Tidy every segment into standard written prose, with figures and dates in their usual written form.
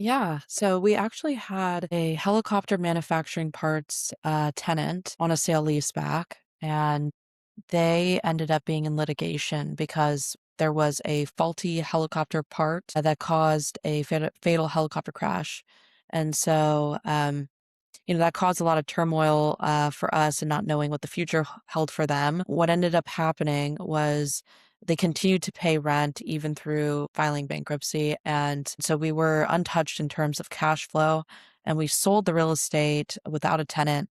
Yeah, so we actually had a helicopter manufacturing parts tenant on a sale leaseback, and they ended up being in litigation because there was a faulty helicopter part that caused a fatal helicopter crash. And so, that caused a lot of turmoil for us and not knowing what the future held for them. What ended up happening was they continued to pay rent even through filing bankruptcy. And so we were untouched in terms of cash flow, and we sold the real estate without a tenant.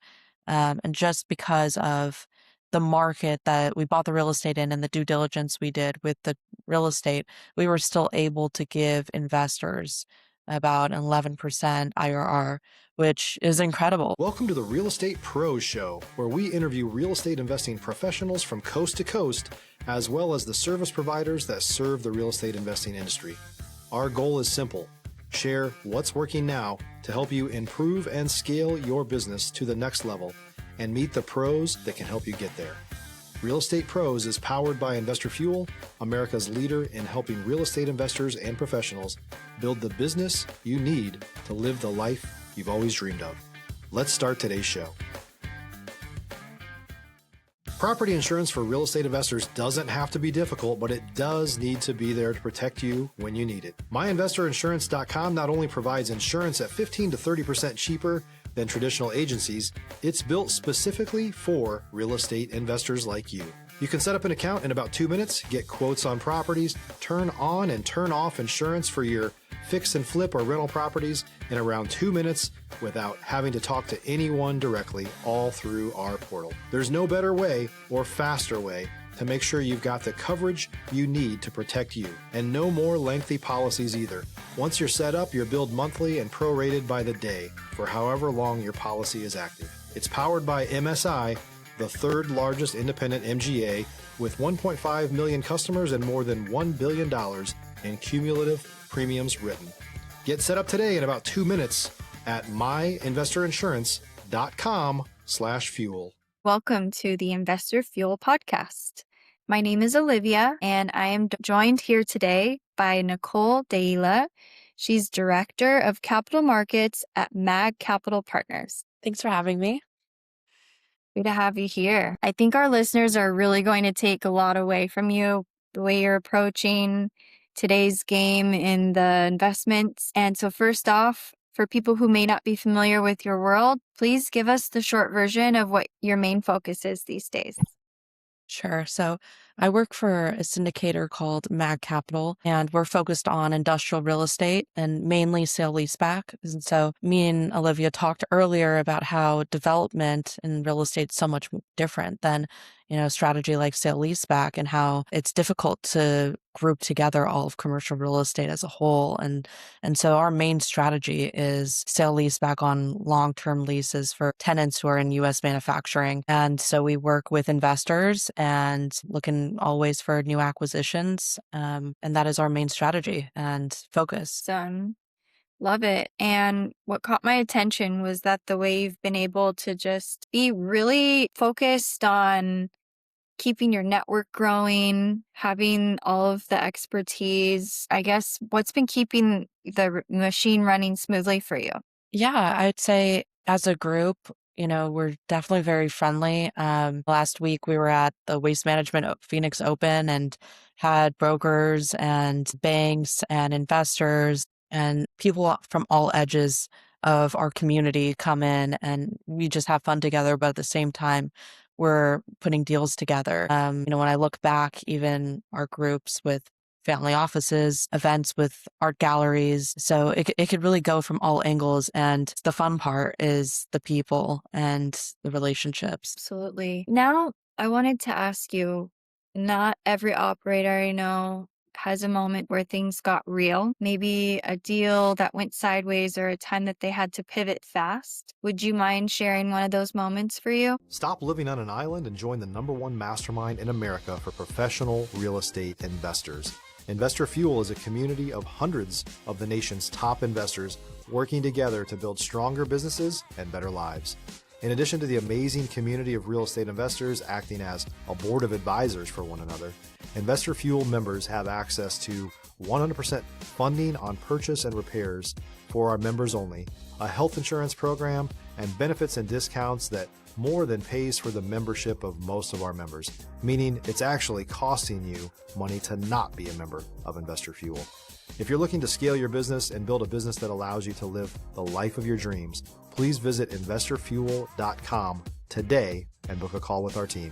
And just because of the market that we bought the real estate in and the due diligence we did with the real estate, we were still able to give investors about an 11% IRR, which is incredible. Welcome to the Real Estate Pros Show, where we interview real estate investing professionals from coast to coast, as well as the service providers that serve the real estate investing industry. Our goal is simple: share what's working now to help you improve and scale your business to the next level and meet the pros that can help you get there. Real Estate Pros is powered by Investor Fuel, America's leader in helping real estate investors and professionals build the business you need to live the life you've always dreamed of. Let's start today's show. Property insurance for real estate investors doesn't have to be difficult, but it does need to be there to protect you when you need it. MyInvestorInsurance.com not only provides insurance at 15 to 30% cheaper than traditional agencies, it's built specifically for real estate investors like you. You can set up an account in about 2 minutes, get quotes on properties, turn on and turn off insurance for your fix and flip or rental properties in around 2 minutes without having to talk to anyone directly, all through our portal. There's no better way or faster way to make sure you've got the coverage you need to protect you, and no more lengthy policies either. Once you're set up, you're billed monthly and prorated by the day for however long your policy is active. It's powered by MSI, the third largest independent MGA, with 1.5 million customers and more than $1 billion in cumulative premiums written. Get set up today in about 2 minutes at myinvestorinsurance.com/fuel. Welcome to the Investor Fuel podcast. My name is Olivia, and I am joined here today by Nicole Daeila. She's Director of Capital Markets at MAG Capital Partners. Thanks for having me. Good to have you here. I think our listeners are really going to take a lot away from you, the way you're approaching today's game in the investments. And so first off, for people who may not be familiar with your world, please give us the short version of what your main focus is these days. Sure. So I work for a syndicator called MAG Capital, and we're focused on industrial real estate and mainly sale leaseback. And so me and Olivia talked earlier about how development in real estate is so much different than, a strategy like sale leaseback, and how it's difficult to group together all of commercial real estate as a whole. And so our main strategy is sale leaseback on long-term leases for tenants who are in US manufacturing. And so we work with investors and looking always for new acquisitions. And that is our main strategy and focus. Love it. And what caught my attention was that the way you've been able to just be really focused on keeping your network growing, having all of the expertise. I guess what's been keeping the machine running smoothly for you? Yeah, I'd say as a group, we're definitely very friendly. Last week we were at the Waste Management Phoenix Open and had brokers and banks and investors and people from all edges of our community come in, and we just have fun together. But at the same time, we're putting deals together. When I look back, even our groups with family offices, events with art galleries. So it could really go from all angles. And the fun part is the people and the relationships. Absolutely. Now, I wanted to ask you, not every operator I know has a moment where things got real, maybe a deal that went sideways or a time that they had to pivot fast. Would you mind sharing one of those moments for you? Stop living on an island and join the #1 mastermind in America for professional real estate investors. Investor Fuel is a community of hundreds of the nation's top investors working together to build stronger businesses and better lives. In addition to the amazing community of real estate investors acting as a board of advisors for one another, Investor Fuel members have access to 100% funding on purchase and repairs for our members only, a health insurance program, and benefits and discounts that more than pays for the membership of most of our members, meaning it's actually costing you money to not be a member of Investor Fuel. If you're looking to scale your business and build a business that allows you to live the life of your dreams, please visit investorfuel.com today and book a call with our team.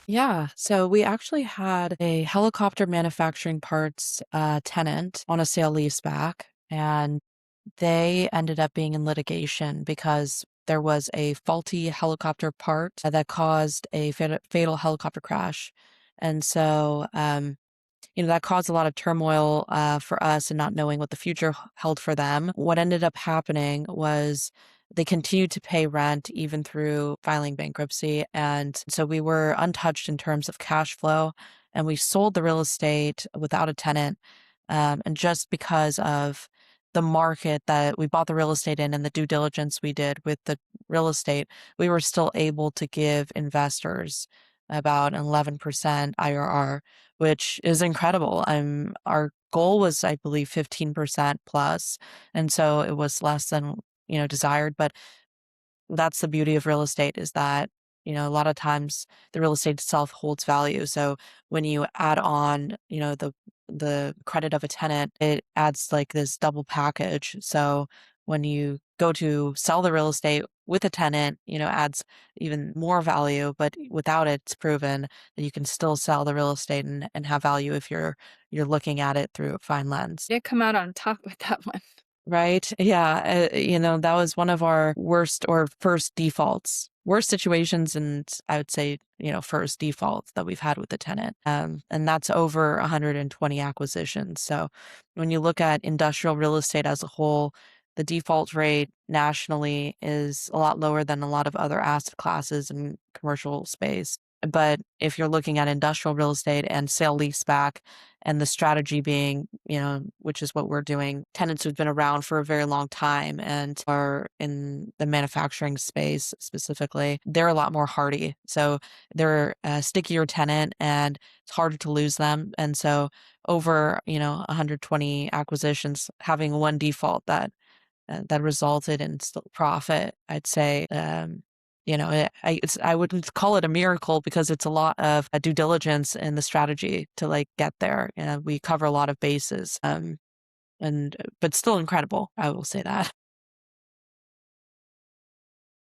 Yeah, so we actually had a helicopter manufacturing parts tenant on a sale leaseback, and they ended up being in litigation because there was a faulty helicopter part that caused a fatal helicopter crash. And so, that caused a lot of turmoil for us and not knowing what the future held for them. What ended up happening was they continued to pay rent even through filing bankruptcy. And so we were untouched in terms of cash flow, and we sold the real estate without a tenant. And just because of the market that we bought the real estate in and the due diligence we did with the real estate, we were still able to give investors about an 11% IRR, which is incredible. Our goal was, I believe, 15% plus, and so it was less than, desired, but that's the beauty of real estate is that, a lot of times the real estate itself holds value. So when you add on, the credit of a tenant, it adds like this double package. So when you go to sell the real estate with a tenant, adds even more value, but without it, it's proven that you can still sell the real estate and have value if you're looking at it through a fine lens. Did come out on top with that one. Right. Yeah. That was one of our worst or first defaults, worst situations. And I would say, first defaults that we've had with the tenant. And that's over 120 acquisitions. So when you look at industrial real estate as a whole, the default rate nationally is a lot lower than a lot of other asset classes in commercial space. But if you're looking at industrial real estate and sale leaseback, and the strategy being, which is what we're doing, tenants who've been around for a very long time and are in the manufacturing space specifically, they're a lot more hardy. So they're a stickier tenant and it's harder to lose them. And so over, 120 acquisitions, having one default that resulted in still profit, I'd say, I wouldn't call it a miracle because it's a lot of due diligence and the strategy to like get there. We cover a lot of bases, but still incredible. I will say that.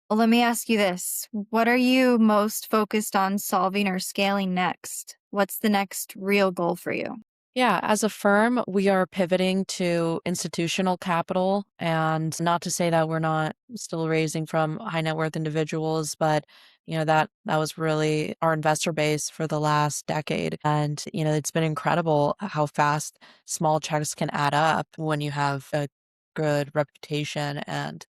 Well, let me ask you this. What are you most focused on solving or scaling next? What's the next real goal for you? Yeah, as a firm, we are pivoting to institutional capital, and not to say that we're not still raising from high net worth individuals, but that was really our investor base for the last decade. And it's been incredible how fast small checks can add up when you have a good reputation, and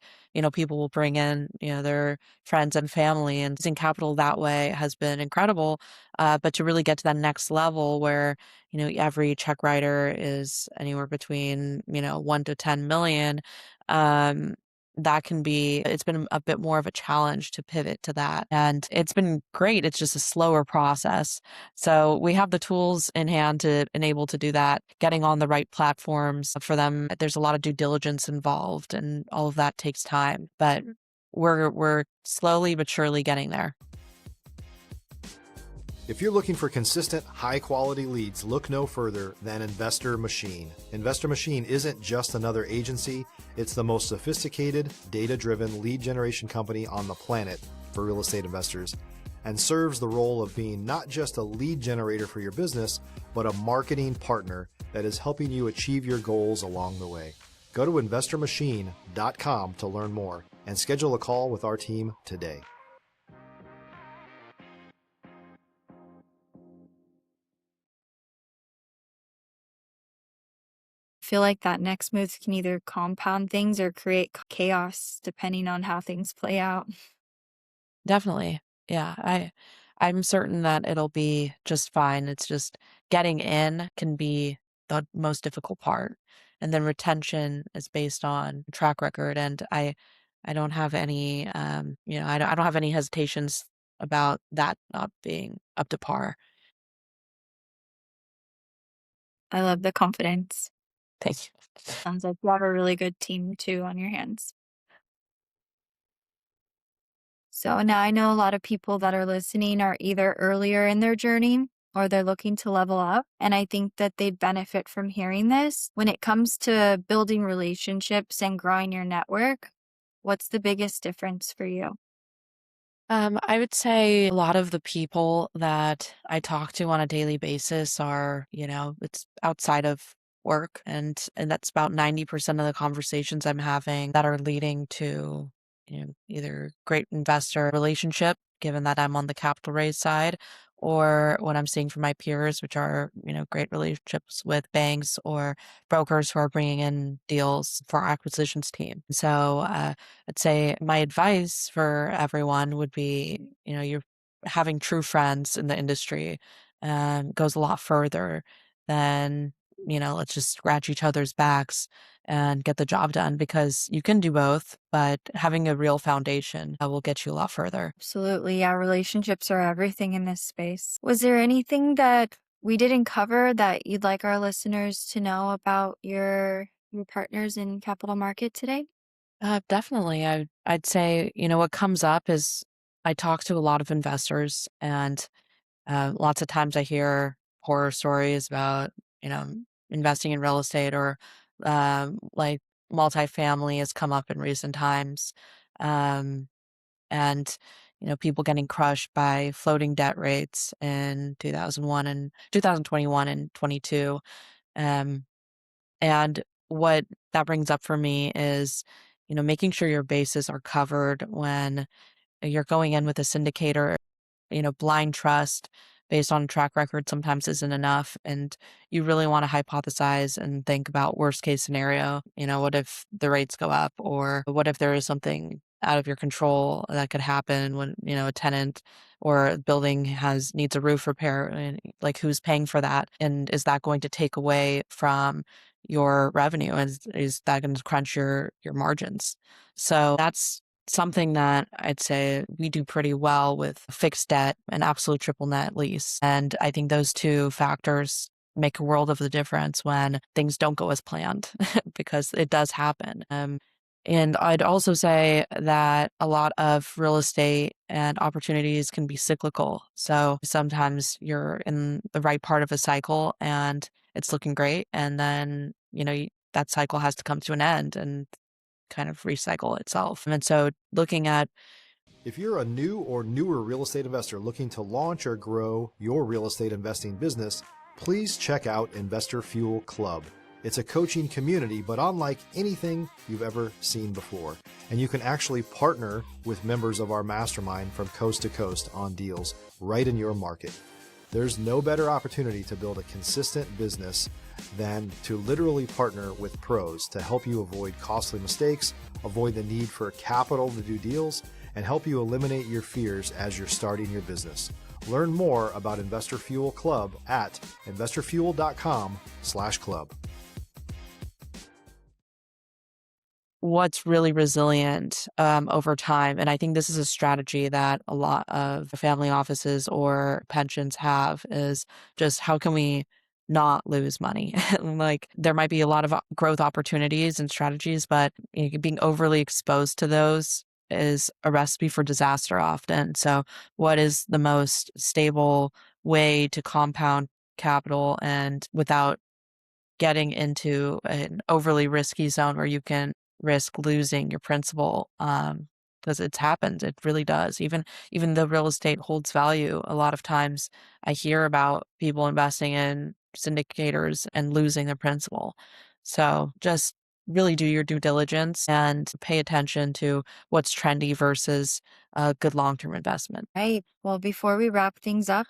people will bring in their friends and family, and using capital that way has been incredible. But to really get to that next level where every check writer is anywhere between 1 to 10 million, it's been a bit more of a challenge to pivot to that, and it's been great. It's just a slower process. So we have the tools in hand to enable to do that, getting on the right platforms for them. There's a lot of due diligence involved, and all of that takes time, but we're slowly but surely getting there. If you're looking for consistent, high-quality leads, look no further than Investor Machine. Investor Machine isn't just another agency, it's the most sophisticated, data-driven lead generation company on the planet for real estate investors, and serves the role of being not just a lead generator for your business, but a marketing partner that is helping you achieve your goals along the way. Go to investormachine.com to learn more and schedule a call with our team today. Feel like that next move can either compound things or create chaos depending on how things play out. Definitely. Yeah, I'm certain that it'll be just fine. It's just getting in can be the most difficult part. And then retention is based on track record. And I don't have any, I don't have any hesitations about that not being up to par. I love the confidence. Thank you. Sounds like you have a really good team too on your hands. So now I know a lot of people that are listening are either earlier in their journey or they're looking to level up. And I think that they'd benefit from hearing this. When it comes to building relationships and growing your network, what's the biggest difference for you? I would say a lot of the people that I talk to on a daily basis are, it's outside of work, and that's about 90% of the conversations I'm having that are leading to, either great investor relationship, given that I'm on the capital raise side, or what I'm seeing from my peers, which are, great relationships with banks or brokers who are bringing in deals for our acquisitions team. So, I'd say my advice for everyone would be, you're having true friends in the industry goes a lot further than, let's just scratch each other's backs and get the job done, because you can do both, but having a real foundation will get you a lot further. Absolutely. Yeah, relationships are everything in this space. Was there anything that we didn't cover that you'd like our listeners to know about your partners in capital market today? Definitely. I'd say, what comes up is I talk to a lot of investors, and lots of times I hear horror stories about, you know, investing in real estate, or like multifamily has come up in recent times. Um, and, people getting crushed by floating debt rates in 2001 and 2021 and 22. Um, and what that brings up for me is, making sure your bases are covered when you're going in with a syndicator. Blind trust based on track record sometimes isn't enough. And you really want to hypothesize and think about worst case scenario. What if the rates go up, or what if there is something out of your control that could happen when, a tenant or a building needs a roof repair, and like, who's paying for that? And is that going to take away from your revenue? And is that going to crunch your margins? So that's something that I'd say we do pretty well with fixed debt and absolute triple net lease. And I think those two factors make a world of the difference when things don't go as planned, because it does happen. And I'd also say that a lot of real estate and opportunities can be cyclical. So sometimes you're in the right part of a cycle and it's looking great. And then, that cycle has to come to an end and kind of recycle itself. And so looking at If you're a new or newer real estate investor looking to launch or grow your real estate investing business, please check out Investor Fuel Club. It's a coaching community, but unlike anything you've ever seen before. And you can actually partner with members of our mastermind from coast to coast on deals right in your market. There's no better opportunity to build a consistent business than to literally partner with pros to help you avoid costly mistakes, avoid the need for capital to do deals, and help you eliminate your fears as you're starting your business. Learn more about Investor Fuel Club at investorfuel.com/club. what's really resilient over time. And I think this is a strategy that a lot of family offices or pensions have, is just how can we not lose money? Like, there might be a lot of growth opportunities and strategies, but being overly exposed to those is a recipe for disaster often. So what is the most stable way to compound capital and without getting into an overly risky zone where you can risk losing your principal, because it's happened. It really does. Even though real estate holds value, a lot of times I hear about people investing in syndicators and losing their principal. So just really do your due diligence and pay attention to what's trendy versus a good long-term investment. Right. Well, before we wrap things up,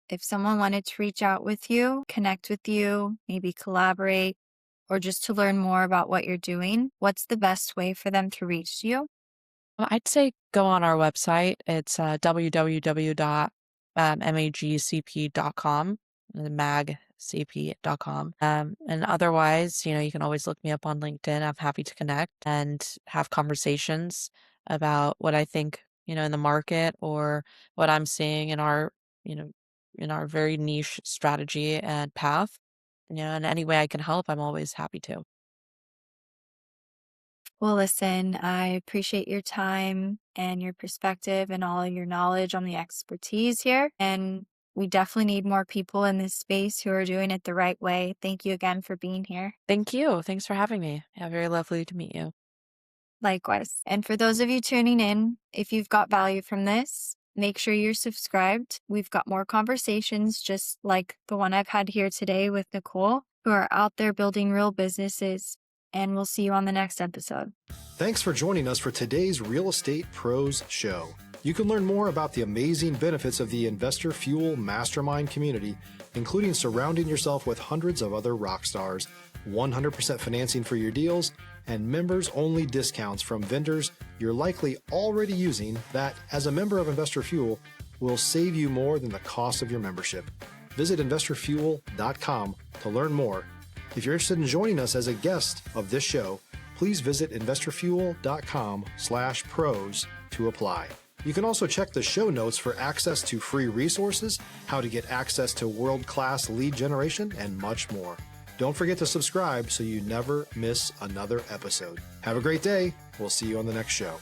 if someone wanted to reach out with you, connect with you, maybe collaborate, or just to learn more about what you're doing, what's the best way for them to reach you? I'd say go on our website. It's www.magcp.com. The mag cp.com. And otherwise, you can always look me up on LinkedIn. I'm happy to connect and have conversations about what I think, in the market or what I'm seeing you know, in our very niche strategy and path. In any way I can help, I'm always happy to. Well, listen, I appreciate your time and your perspective and all your knowledge on the expertise here. And we definitely need more people in this space who are doing it the right way. Thank you again for being here. Thank you. Thanks for having me. Yeah, very lovely to meet you. Likewise. And for those of you tuning in, if you've got value from this, make sure you're subscribed. We've got more conversations just like the one I've had here today with Nicole, who are out there building real businesses. And we'll see you on the next episode. Thanks for joining us for today's Real Estate Pros Show. You can learn more about the amazing benefits of the Investor Fuel Mastermind community, including surrounding yourself with hundreds of other rock stars, 100% financing for your deals, and members-only discounts from vendors you're likely already using that, as a member of Investor Fuel, will save you more than the cost of your membership. Visit investorfuel.com to learn more. If you're interested in joining us as a guest of this show, please visit investorfuel.com/pros to apply. You can also check the show notes for access to free resources, how to get access to world-class lead generation, and much more. Don't forget to subscribe so you never miss another episode. Have a great day. We'll see you on the next show.